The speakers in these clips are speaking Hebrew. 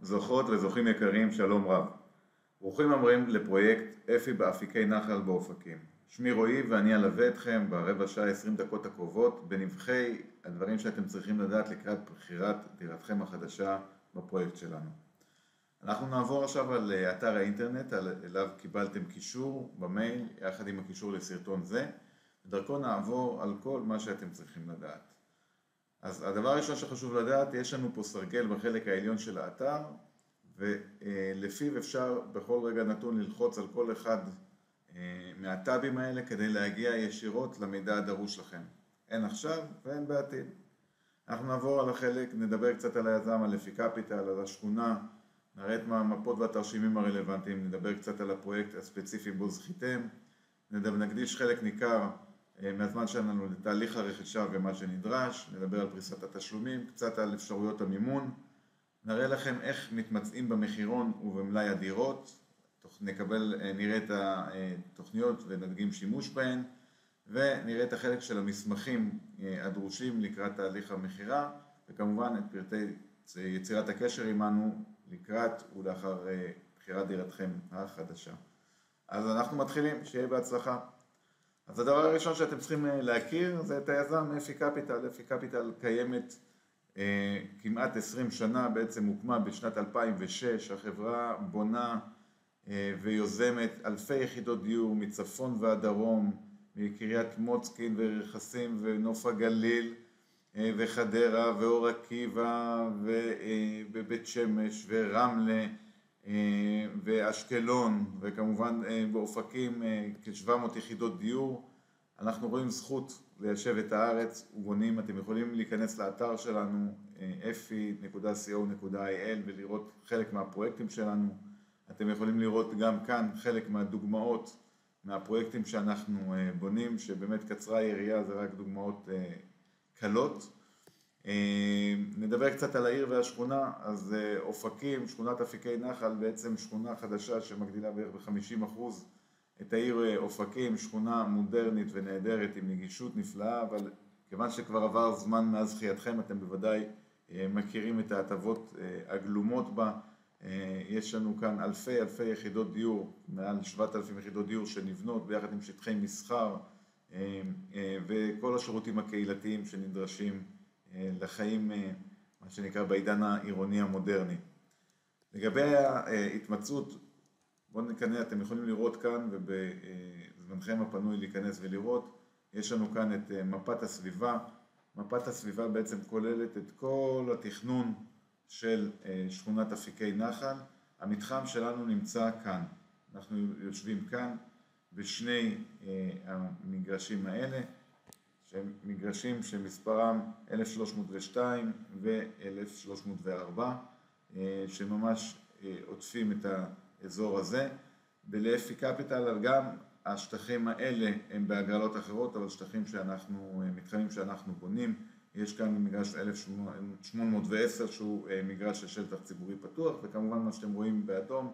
זוכרות וזוכים יקרים, שלום רב. ברוכים הבאים לפרויקט אפי באפיקי נחל באופקים. שמי רועי ואני אלווה אתכם ברבע שעה 20 דקות הקרובות בנבחי הדברים שאתם צריכים לדעת לקראת בחירת דירתכם החדשה בפרויקט שלנו. אנחנו נעבור עכשיו על אתר האינטרנט, אליו קיבלתם קישור במייל יחד עם הקישור לסרטון זה, ודרכו נעבור על כל מה שאתם צריכים לדעת. אז הדבר הראשון שחשוב לדעת, יש לנו פה סרגל בחלק העליון של האתר, ולפיו אפשר בכל רגע נתון ללחוץ על כל אחד מהטאבים האלה כדי להגיע ישירות למידע הדרוש לכם. הן עכשיו והן בעתיד. אנחנו נעבור על החלק, נדבר קצת על היזם, על אפי קפיטל, על השכונה, נראה את המפות והתרשימים הרלוונטיים, נדבר קצת על הפרויקט הספציפי בו זכיתם, נקדיש חלק ניכר מהזמן שלנו לתהליך הרכישה ומה שנדרש, נדבר על פריסת התשלומים, קצת על אפשרויות המימון, נראה לכם איך מתמצאים במחירון ובמלאי הדירות, נראה את התוכניות ונדגים שימוש בהן, ונראה את החלק של המסמכים הדרושים לקראת תהליך המחירה, וכמובן את פרטי יצירת הקשר עמנו לקראת ולאחר בחירת דירתכם החדשה. אז אנחנו מתחילים, שיהיה בהצלחה. אז הדבר הראשון שאתם צריכים להכיר זה את היזם אפי קפיטל. אפי קפיטל קיימת כמעט 20 שנה, בעצם הוקמה בשנת 2006, החברה בונה ויוזמת אלפי יחידות דיור מצפון ועד דרום, מקריית מוצקין ורכסים ונוף הגליל וחדרה ואור עקיבא ובבית שמש ורמלה ואשקלון, וכמובן באופקים כ-700 יחידות דיור. אנחנו רואים זכות ליישב את הארץ ובונים. אתם יכולים להיכנס לאתר שלנו efi.co.il ולראות חלק מהפרויקטים שלנו. אתם יכולים לראות גם כאן חלק מהדוגמאות מהפרויקטים שאנחנו בונים, שבאמת קצרה היריעה, זה רק דוגמאות קלות. נדבר קצת על העיר והשכונה. אז אופקים, שכונת אפיקי נחל, בעצם שכונה חדשה שמגדילה בערך ב-50% את העיר אופקים, שכונה מודרנית ונהדרת עם נגישות נפלאה, אבל כיוון שכבר עבר זמן מאז זכייתכם, אתם בוודאי מכירים את ההטבות הגלומות בה. יש לנו כאן אלפי יחידות דיור, מעל 7,000 יחידות דיור שנבנות ביחד עם שטחי מסחר וכל השירותים הקהילתיים שנדרשים לחיים, מה שנקרא בעידן העירוני המודרני. לגבי ההתמצאות, בואו ניכנס, אתם יכולים לראות כאן ובזמנכם הפנוי להיכנס ולראות, יש לנו כאן את מפת הסביבה. מפת הסביבה בעצם כוללת את כל התכנון של שכונת אפיקי נחל. המתחם שלנו נמצא כאן, אנחנו יושבים כאן בשני המגרשים האלה, שהם מגרשים שמספרם 1302 ו-1304, שממש עוטפים את האזור הזה. בלאפי קפיטל גם השטחים האלה הם בהגרלות אחרות, אבל שטחים מתחמים שאנחנו בונים. יש כאן מגרש 1810 שהוא מגרש של שטח ציבורי פתוח, וכמובן מה שאתם רואים באדום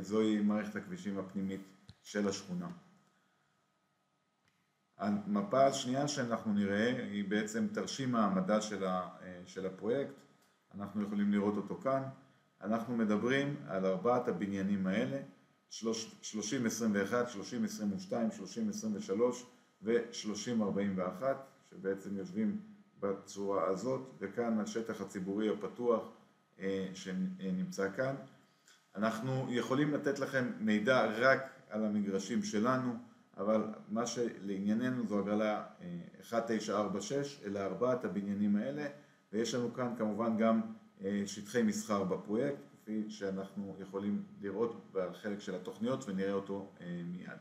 זוהי מערכת הכבישים הפנימית של השכונה. המפה השנייה שאנחנו נראה היא בעצם תרשים העמדה של הפרויקט. אנחנו יכולים לראות אותו כאן. אנחנו מדברים על ארבעת הבניינים האלה, 3021, 3022, 3023 ו-3041, שבעצם יושבים בצורה הזאת, וכאן השטח הציבורי הפתוח שנמצא כאן. אנחנו יכולים לתת לכם מידע רק על המגרשים שלנו, אבל מה שלענייננו זו הגרלה 1946, אלה ארבעת הבניינים האלה, ויש לנו כאן כמובן גם שטחי מסחר בפרויקט, כפי שאנחנו יכולים לראות בחלק של התוכניות ונראה אותו מיד.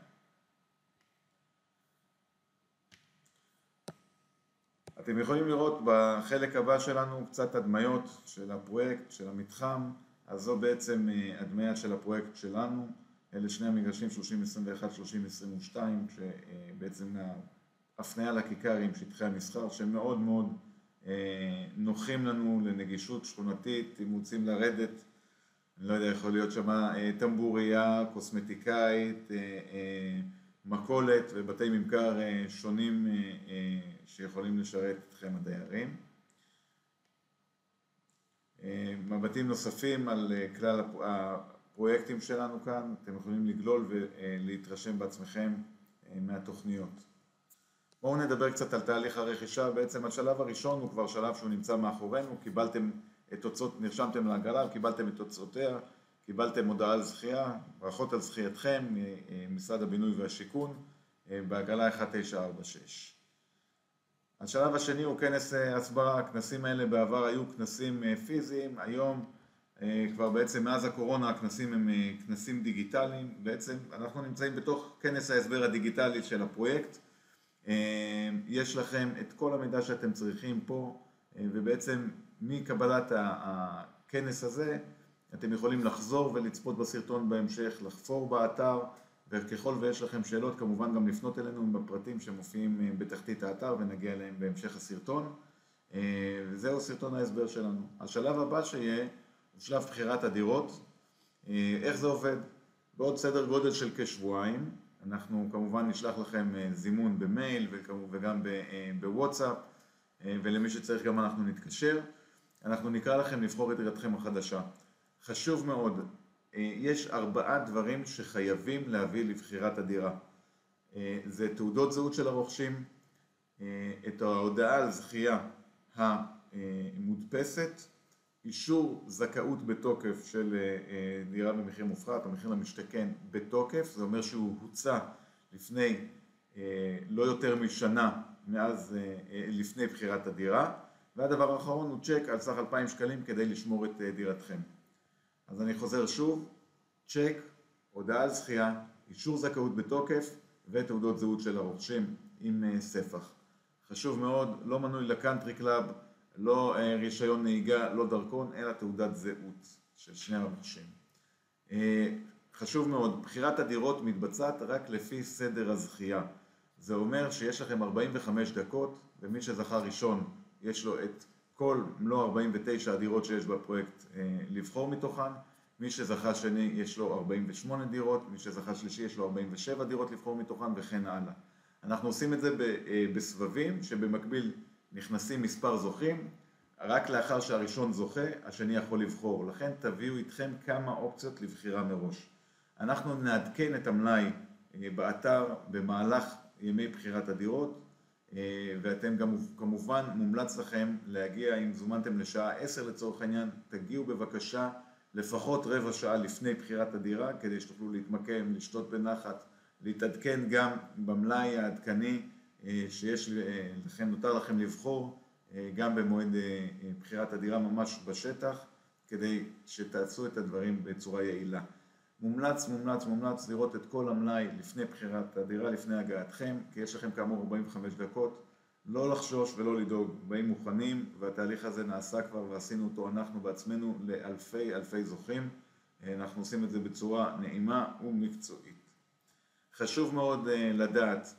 אתם יכולים לראות בחלק הבא שלנו קצת הדמיות של הפרויקט, של המתחם. אז זו בעצם הדמיה של הפרויקט שלנו. אלה שני המגרשים 3021, 3022, שבעצם ההפניה לכיכר עם שטחי המסחר, שמאוד מאוד נוחים לנו לנגישות שכונתית. אם רוצים לרדת, אני לא יודע, יכול להיות שמה טמבוריה, קוסמטיקאית, מכולת ובתי ממכר שונים שיכולים לשרת אתכם הדיירים. מבטים נוספים על כלל הפרויקטים שלנו כאן, אתם יכולים לגלול ולהתרשם בעצמכם מהתוכניות. בואו נדבר קצת על תהליך הרכישה. בעצם השלב הראשון הוא כבר שלב שהוא נמצא מאחורינו, קיבלתם את תוצאות, נרשמתם להגרלה, קיבלתם את תוצאותיה, קיבלתם הודעה על זכייה, ברכות על זכייתכם, משרד הבינוי והשיכון, בהגרלה 1946. השלב השני הוא כנס הסברה. הכנסים האלה בעבר היו כנסים פיזיים, היום כבר בעצם מאז הקורונה הכנסים הם כנסים דיגיטליים. בעצם אנחנו נמצאים בתוך כנס ההסבר הדיגיטלי של הפרויקט. יש לכם את כל המידע שאתם צריכים פה, ובעצם מקבלת הכנס הזה אתם יכולים לחזור ולצפות בסרטון בהמשך, לחפור באתר, וככל ויש לכם שאלות כמובן גם לפנות אלינו בפרטים שמופיעים בתחתית האתר ונגיע אליהם בהמשך הסרטון. וזהו סרטון ההסבר שלנו. השלב הבא שיהיה הוא שלב בחירת הדירות. איך זה עובד? בעוד סדר גודל של כשבועיים אנחנו כמובן נשלח לכם זימון במייל וגם בוואטסאפ, ולמי שצריך גם אנחנו נתקשר. אנחנו נקרא לכם לבחור את דירתכם החדשה. חשוב מאוד, יש 4 דברים שחייבים להביא לבחירת הדירה. זה תעודות זהות של הרוכשים, את ההודעה על זכייה המודפסת, אישור זכאות בתוקף של דירה במחיר מופחת או מחיר למשתכן בתוקף, זה אומר שהוא הוצא לפני לא יותר משנה מאז לפני בחירת הדירה, והדבר האחרון הוא צ'ק על סך 2,000 שקלים כדי לשמור את דירתכם. אז אני חוזר שוב, צ'ק, הודעה על זכייה, אישור זכאות בתוקף ותעודות זהות של הרוכשים עם ספח. חשוב מאוד, לא מנוי לקאנטרי קלאב, לא רישיון נהיגה, לא דרכון, אלא תעודת זהות של שני הרוכשים. חשוב מאוד, בחירת הדירות מתבצעת רק לפי סדר הזכייה. זה אומר שיש לכם 45 דקות, ומי שזכה ראשון יש לו את כל מלוא 49 הדירות שיש בפרויקט לבחור מתוכן. מי שזכה שני יש לו 48 דירות, מי שזכה שלישי יש לו 47 דירות לבחור מתוכן וכן הלאה. אנחנו עושים את זה בסבבים שבמקביל נכנסים מספר זוכים, רק לאחר שהראשון זוכה, השני יכול לבחור. לכן תביאו איתכם כמה אופציות לבחירה מראש. אנחנו נעדכן את המלאי באתר במהלך ימי בחירת הדירות, ואתם גם כמובן מומלץ לכם להגיע, אם זומנתם לשעה 10 לצורך העניין, תגיעו בבקשה לפחות רבע שעה לפני בחירת הדירה, כדי שתוכלו להתמקם, לשתות בנחת, להתעדכן גם במלאי העדכני שיש לכם, נותר לכם לבחור גם במועד בחירת הדירה ממש בשטח, כדי שתעשו את הדברים בצורה יעילה. מומלץ לראות את כל המלאי לפני בחירת הדירה, לפני הגעתכם, כי יש לכם כאמור 45 דקות, לא לחשוש ולא לדאוג, באים מוכנים, והתהליך הזה נעשה כבר ועשינו אותו אנחנו בעצמנו לאלפי זוכים. אנחנו עושים את זה בצורה נעימה ומקצועית. חשוב מאוד לדעת,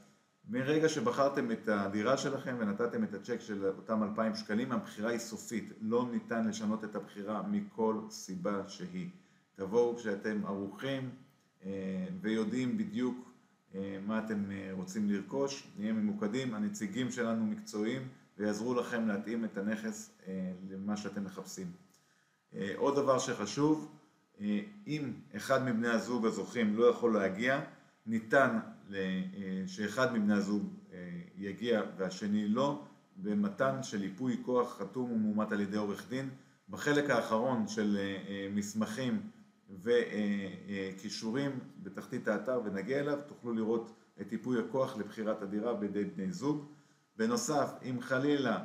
מרגע שבחרתם את הדירה שלכם ונתתם את הצ'ק של אותם 2,000 שקלים, הבחירה היא סופית, לא ניתן לשנות את הבחירה מכל סיבה שהיא. תבואו כשאתם ערוכים ויודעים בדיוק מה אתם רוצים לרכוש, נהיה ממוקדים, הנציגים שלנו מקצועיים ויעזרו לכם להתאים את הנכס למה שאתם מחפשים. עוד דבר שחשוב, אם אחד מבני הזוג הזוכים לא יכול להגיע, ניתן שאחד מבני הזוג יגיע והשני לא, במתן של ייפוי כוח חתום ומאומת על ידי עורך דין. בחלק האחרון של מסמכים וקישורים בתחתית האתר ונגיע אליו, תוכלו לראות את ייפוי הכוח לבחירת הדירה בידי בני זוג. בנוסף, אם חלילה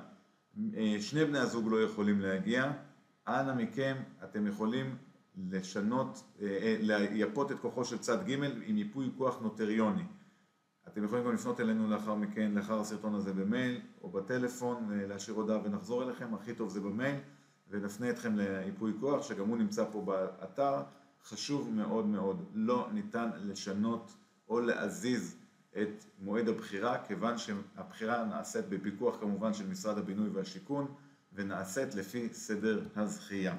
שני בני הזוג לא יכולים להגיע, אנא מכם אתם יכולים לייפות את כוחו של צד ג' עם ייפוי כוח נוטריוני. אתם יכולים גם לפנות אלינו לאחר מכן, לאחר הסרטון הזה במייל או בטלפון, להשאיר הודעה ונחזור אליכם, הכי טוב זה במייל, ונפנה אתכם לייפוי כוח שגם הוא נמצא פה באתר. חשוב מאוד מאוד, לא ניתן לשנות או להזיז את מועד הבחירה, כיוון שהבחירה נעשית בפיקוח כמובן של משרד הבינוי והשיכון, ונעשית לפי סדר הזכייה.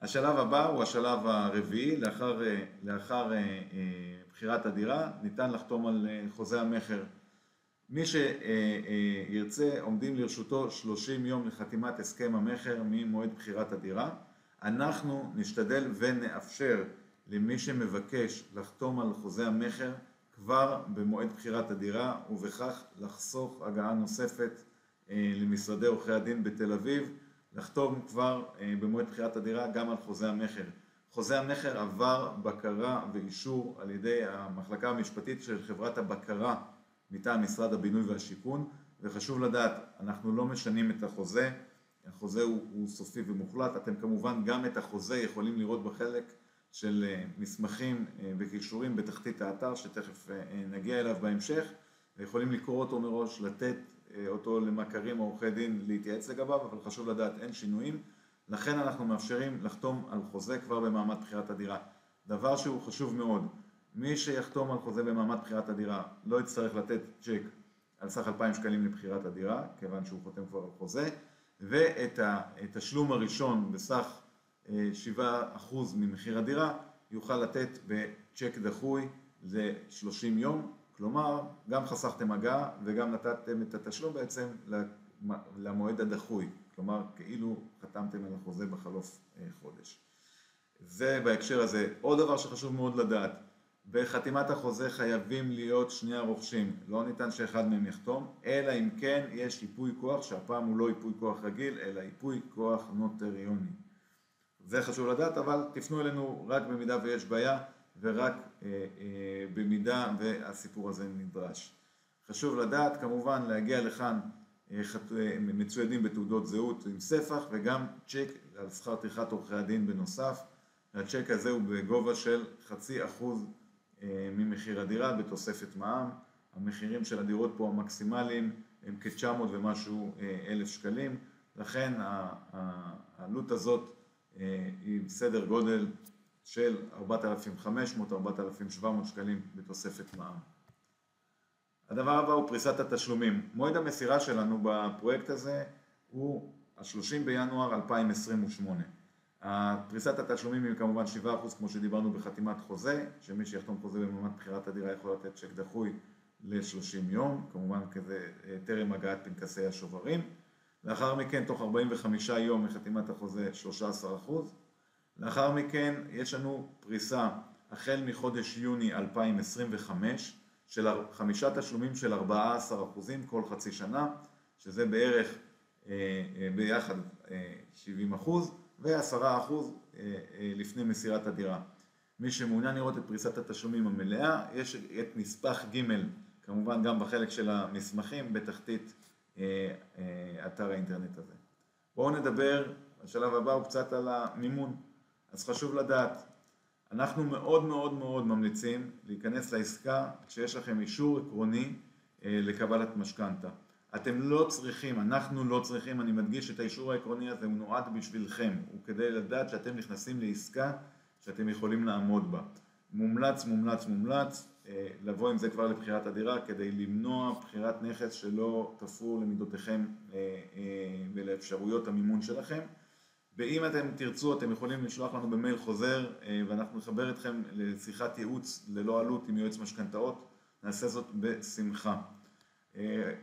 השלב הבא הוא השלב הרביעי, לאחר בחירת הדירה ניתן לחתום על חוזה המחר. מי שירצה עומדים לרשותו 30 יום לחתימת הסכם המכר ממועד בחירת הדירה. אנחנו נשתדל ונאפשר למי שמבקש לחתום על חוזה המכר כבר במועד בחירת הדירה, ובכך לחסוך הגעה נוספת למשרדי עורכי הדין בתל אביב, לחתום כבר במועד בחירת הדירה גם על חוזה המכר. חוזה המכר עבר בקרה ואישור על ידי המחלקה המשפטית של חברת הבקרה מטעם משרד הבינוי והשיכון, וחשוב לדעת, אנחנו לא משנים את החוזה, החוזה הוא סופי ומוחלט. אתם כמובן גם את החוזה יכולים לראות בחלק של מסמכים וקישורים בתחתית האתר, שתכף נגיע אליו בהמשך, ויכולים לקרוא אותו מראש, לתת אותו למכרים או עורכי דין להתייעץ לגביו, אבל חשוב לדעת, אין שינויים. לכן אנחנו מאפשרים לחתום על חוזה כבר במעמד בחירת הדירה. דבר שהוא חשוב מאוד, מי שיחתום על חוזה במעמד בחירת הדירה לא יצטרך לתת צ'ק על סך 2,000 שקלים לבחירת הדירה, כיוון שהוא חותם כבר על חוזה, ואת התשלום הראשון בסך 7% ממחיר הדירה יוכל לתת בצ'ק דחוי ל-30 יום, כלומר גם חסכתם הגעה וגם נתתם את התשלום בעצם למועד הדחוי, כלומר כאילו חתמתם על החוזה בחלוף חודש. זה בהקשר הזה. עוד דבר שחשוב מאוד לדעת, בחתימת החוזה חייבים להיות שני הרוכשים, לא ניתן שאחד מהם יחתום, אלא אם כן יש ייפוי כוח, שהפעם הוא לא ייפוי כוח רגיל, אלא ייפוי כוח נוטריוני. זה חשוב לדעת, אבל תפנו אלינו רק במידה ויש בעיה, ורק במידה והסיפור הזה נדרש. חשוב לדעת, כמובן, להגיע לכאן מצוידים בתעודות זהות עם ספח, וגם צ'ק על שכר טרחת עורכי הדין בנוסף. הצ'ק הזה הוא בגובה של 0.5% ממחיר הדירה בתוספת מע"מ. המחירים של הדירות פה המקסימליים הם כ-900 ומשהו אלף שקלים, לכן העלות הזאת היא סדר גודל של 4,500-4,700 שקלים בתוספת מע"מ. הדבר הבא הוא פריסת התשלומים. מועד המסירה שלנו בפרויקט הזה הוא ה-30 בינואר 2028. פריסת התשלומים היא כמובן 7% כמו שדיברנו בחתימת חוזה, שמי שיחתום חוזה במעמד בחירת הדירה יכול לתת צ'ק דחוי ל-30 יום, כמובן כזה טרם הגעת פנקסי השוברים. לאחר מכן, תוך 45 יום מחתימת החוזה 13%. לאחר מכן יש לנו פריסה החל מחודש יוני 2025 של 5 תשלומים של 14% כל חצי שנה, שזה בערך ביחד 70%, ו10% לפני מסירת הדירה. מי שמעוניין לראות את פריסת התשלומים המלאה, יש את נספח ג' כמובן גם בחלק של המסמכים בתחתית אתר האינטרנט הזה. בואו נדבר, השלב הבא הוא קצת על המימון. אז חשוב לדעת, אנחנו מאוד מאוד מאוד ממליצים להיכנס לעסקה כשיש לכם אישור עקרוני לקבלת משכנתא. אתם לא צריכים, אנחנו לא צריכים, אני מדגיש את האישור העקרוני הזה, הוא נועד בשבילכם, הוא כדי לדעת שאתם נכנסים לעסקה שאתם יכולים לעמוד בה. מומלץ לבוא עם זה כבר לבחירת הדירה, כדי למנוע בחירת נכס שלא תפור למידותיכם ולאפשרויות המימון שלכם. ואם אתם תרצו, אתם יכולים לשלוח לנו במייל חוזר, ואנחנו נחבר אתכם לשיחת ייעוץ ללא עלות עם יועץ משכנתאות, נעשה זאת בשמחה.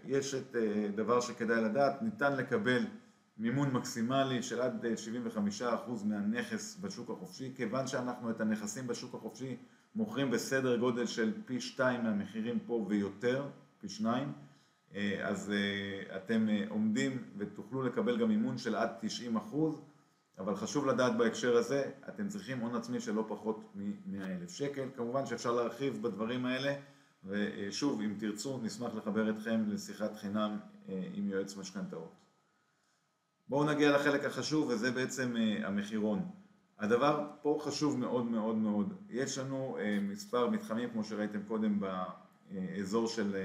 יש את דבר שכדאי לדעת, ניתן לקבל מימון מקסימלי של עד 75% מהנכס בשוק החופשי, כיוון שאנחנו את הנכסים בשוק החופשי מוכרים בסדר גודל של פי 2 מהמחירים פה ויותר, פי 2, אז אתם עומדים ותוכלו לקבל גם מימון של עד 90%, אבל חשוב לדעת בהקשר הזה, אתם צריכים הון עצמי של לא פחות מ-100,000 שקל. כמובן שאפשר להרחיב בדברים האלה, ושוב, אם תרצו, נשמח לחבר אתכם לשיחת חינם עם יועץ משכנתאות. בואו נגיע לחלק החשוב, וזה בעצם המחירון. הדבר פה חשוב מאוד מאוד מאוד. יש לנו מספר מתחמים, כמו שראיתם קודם, באזור של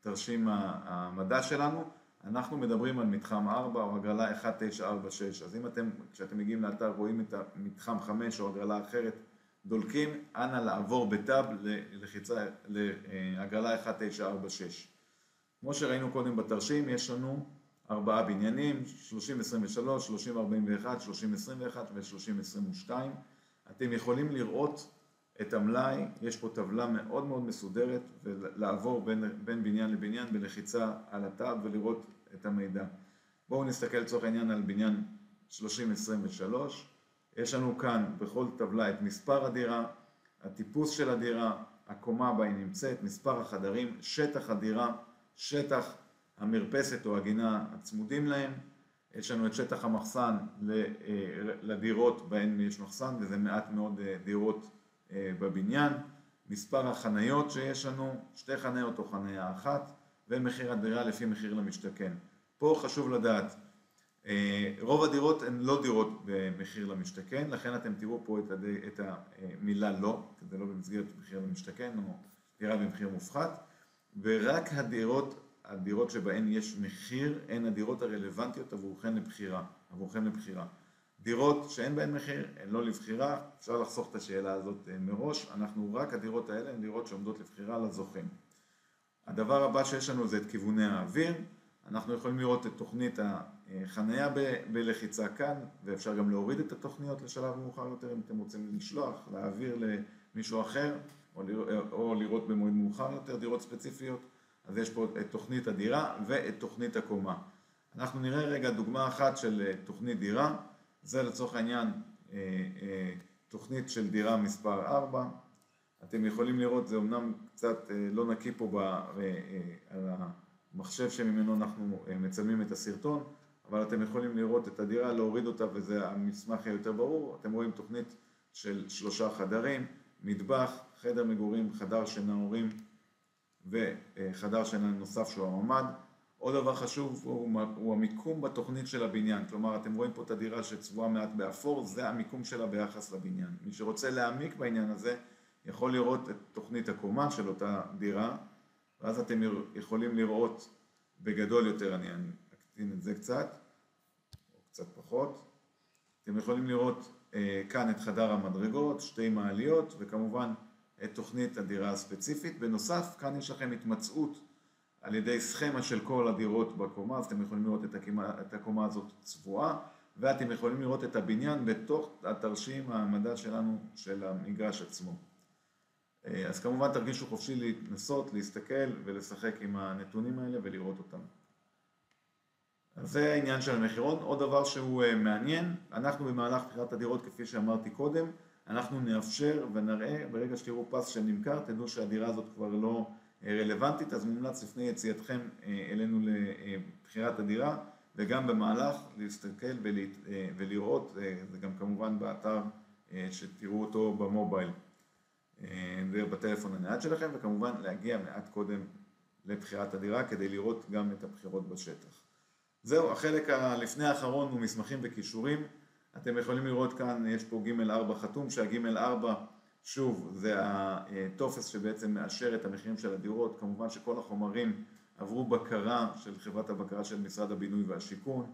תרשים המדע שלנו. אנחנו מדברים על מתחם 4 או הגרלה 1946. אז אם אתם, כשאתם מגיעים לאתר, רואים את המתחם 5 או הגרלה אחרת, דולקים, אנא לעבור בטאב ללחיצה להגרלה 1946. כמו שראינו קודם בתרשים, יש לנו 4 בניינים, 3023, 3041, 3021 ו-3022. אתם יכולים לראות את המלאי, יש פה טבלה מאוד מאוד מסודרת, ולעבור בין בניין לבניין בלחיצה על הטאב ולראות את המידע. בואו נסתכל לצורך העניין על בניין 3023. יש לנו כאן בכל טבלה את מספר הדירה, הטיפוס של הדירה, הקומה בה היא נמצאת, מספר החדרים, שטח הדירה, שטח המרפסת או הגינה הצמודים להם. יש לנו את שטח המחסן לדירות בהן יש מחסן, וזה מעט מאוד דירות בבניין. מספר החניות שיש לנו, 2 חניות או חניה אחת, ומחיר הדירה לפי מחיר למשתכן. פה חשוב לדעת, רוב הדירות הן לא דירות במחיר למשתכן, לכן אתם תראו פה את המילה לא, זה לא במסגרת מחיר למשתכן או דירה במחיר מופחת, ורק הדירות שבהן יש מחיר הן הדירות הרלוונטיות עבורכם לבחירה. דירות שאין בהן מחיר הן לא לבחירה, אפשר לחסוך את השאלה הזאת מראש, רק הדירות האלה הן דירות שעומדות לבחירה לזוכים. הדבר הבא שיש לנו זה את כיווני האוויר, אנחנו יכולים לראות את תוכנית החנייה בלחיצה כאן, ואפשר גם להוריד את התוכניות לשלב מאוחר יותר אם אתם רוצים לשלוח, להעביר למישהו אחר, או לראות במועד מאוחר יותר דירות ספציפיות. אז יש פה את תוכנית הדירה ואת תוכנית הקומה. אנחנו נראה רגע דוגמה אחת של תוכנית דירה, זה לצורך העניין תוכנית של דירה מספר 4. אתם יכולים לראות, זה אמנם קצת לא נקי פה על המחשב שממנו אנחנו מצלמים את הסרטון, אבל אתם יכולים לראות את הדירה, להוריד אותה וזה המסמך היותר ברור. אתם רואים תוכנית של 3 חדרים, מטבח, חדר מגורים, חדר שינה הורים וחדר שינה נוסף שהוא הממ"ד. עוד דבר חשוב הוא המיקום בתוכנית של הבניין, כלומר אתם רואים פה את הדירה שצבועה מעט באפור, זה המיקום שלה ביחס לבניין. מי שרוצה להעמיק בעניין הזה יכול לראות את תוכנית הקומה של אותה דירה, ואז אתם יכולים לראות בגדול יותר, אני אקטין את זה קצת, או קצת פחות. אתם יכולים לראות כאן את חדר המדרגות, 2 מעליות, וכמובן את תוכנית הדירה הספציפית. בנוסף, כאן יש לכם התמצאות על ידי סכמה של כל הדירות בקומה, אז אתם יכולים לראות את הקומה הזאת צבועה, ואתם יכולים לראות את הבניין בתוך התרשים המדע שלנו של המגרש עצמו. אז כמובן תרגישו חופשי להתנסות, להסתכל ולשחק עם הנתונים האלה ולראות אותם. אז זה העניין של המחירון. עוד דבר שהוא מעניין, אנחנו במהלך בחירת הדירות, כפי שאמרתי קודם, אנחנו נאפשר ונראה, ברגע שתראו פס שנמכר, תדעו שהדירה הזאת כבר לא רלוונטית, אז מומלץ לפני יציאתכם אלינו לבחירת הדירה, וגם במהלך להסתכל ולראות, זה גם כמובן באתר שתראו אותו במובייל, בטלפון הנייד שלכם, וכמובן להגיע מעט קודם לבחירת הדירה כדי לראות גם את הבחירות בשטח. זהו, החלק לפני האחרון הוא מסמכים וקישורים. אתם יכולים לראות כאן, יש פה ג'4 חתום, שהג'4 שוב זה הטופס שבעצם מאשר את המחירים של הדירות. כמובן שכל החומרים עברו בקרה של חברת הבקרה של משרד הבינוי והשיכון.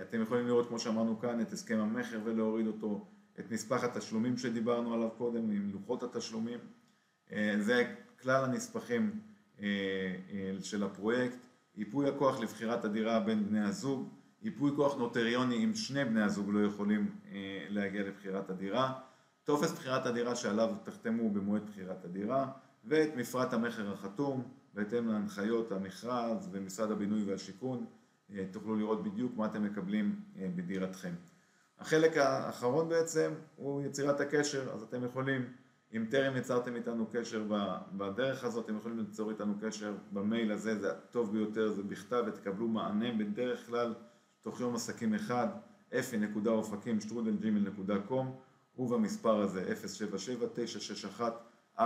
אתם יכולים לראות, כמו שאמרנו כאן, את הסכם המחר ולהוריד אותו, את נספח התשלומים שדיברנו עליו קודם עם לוחות התשלומים. זה כלל הנספחים של הפרויקט. ייפוי הכוח לבחירת הדירה בין בני הזוג, ייפוי כוח נוטריוני אם 2 בני הזוג לא יכולים להגיע לבחירת הדירה, טופס בחירת הדירה שעליו תחתמו במועד בחירת הדירה, ואת מפרט המחר החתום, בהתאם להנחיות המכרז ומשרד הבינוי והשיכון, תוכלו לראות בדיוק מה אתם מקבלים בדירתכם. החלק האחרון בעצם הוא יצירת הקשר, אז אתם יכולים, אם טרם יצרתם איתנו קשר בדרך הזאת, אתם יכולים ליצור איתנו קשר במייל הזה, זה הטוב ביותר, זה בכתב, ותקבלו מענה בדרך כלל תוך יום עסקים אחד, efi.ofakim@gmail.com, ובמספר הזה 077-961-4415.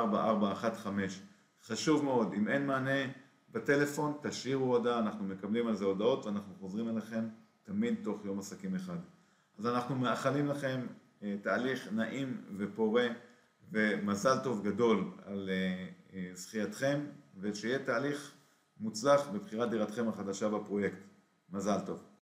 חשוב מאוד, אם אין מענה בטלפון, תשאירו הודעה, אנחנו מקבלים על זה הודעות ואנחנו חוזרים אליכם תמיד תוך יום עסקים אחד. אז אנחנו מאחלים לכם תהליך נעים ופורה, ומזל טוב גדול על זכייתכם, ושיהיה תהליך מוצלח בבחירת דירתכם החדשה בפרויקט. מזל טוב.